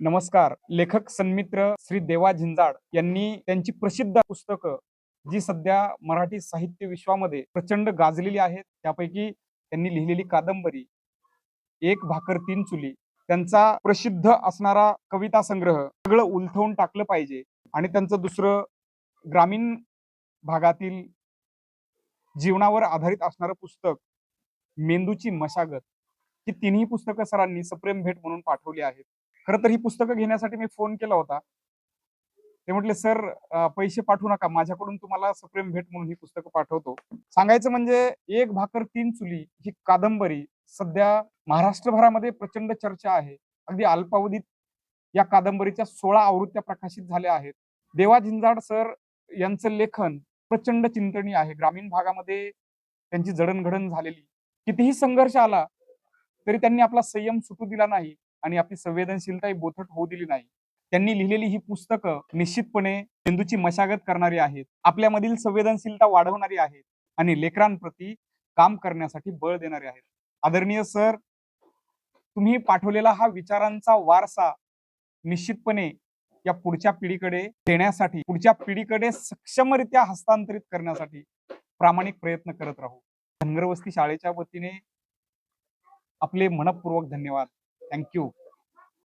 नमस्कार. लेखक सन्मित्र श्री देवा झिंजाड यांनी त्यांची प्रसिद्ध पुस्तकं जी सध्या मराठी साहित्य विश्वामध्ये प्रचंड गाजलेली आहेत, त्यापैकी त्यांनी लिहिलेली कादंबरी एक भाकर तीन चुली, त्यांचा प्रसिद्ध असणारा कविता संग्रह सगळं उलथवून टाकलं पाहिजे आणि त्यांचं दुसरं ग्रामीण भागातील जीवनावर आधारित असणारं पुस्तक मेंदूची मशागत, ही तिन्ही पुस्तकं सरांनी सप्रेम भेट म्हणून पाठवली आहेत. खरं तर ही पुस्तकं घेण्यासाठी मी फोन केला होता. ते म्हटले, "सर, पैसे पाठवू नका. माझ्याकडून तुम्हाला सप्रेम भेट म्हणून ही पुस्तकं पाठवतो." सांगायचं म्हणजे एक भाकर तीन चुली ही कादंबरी सध्या महाराष्ट्रभरामध्ये प्रचंड चर्चा आहे. अगदी अल्पावधीत या कादंबरीच्या 16 आवृत्त्या प्रकाशित झाल्या आहेत. देवा झिंजाड सर यांचं लेखन प्रचंड चिंतनीय आहे. ग्रामीण भागामध्ये त्यांची जडणघडण झालेली, कितीही संघर्ष आला तरी त्यांनी आपला संयम सुटू दिला नाही आणि आपली संवेदनशीलता बोथट होऊ दिली नाही. त्यांनी लिहिलेली ही पुस्तकं निश्चितपणे मेंदूची मशागत करणारी आहेत, आपल्यामधील संवेदनशीलता वाढवणारी आहेत आणि लेकरांप्रती काम करण्यासाठी बळ देणारे आहेत. आदरणीय सर, तुम्ही पाठवलेला हा विचारांचा वारसा निश्चितपणे या पुढच्या पिढीकडे देण्यासाठी, पुढच्या पिढीकडे सक्षमरित्या हस्तांतरित करण्यासाठी प्रामाणिक प्रयत्न करत राहू. धनगरवस्ती शाळेच्या वतीने आपले मनपूर्वक धन्यवाद. थँक्यू.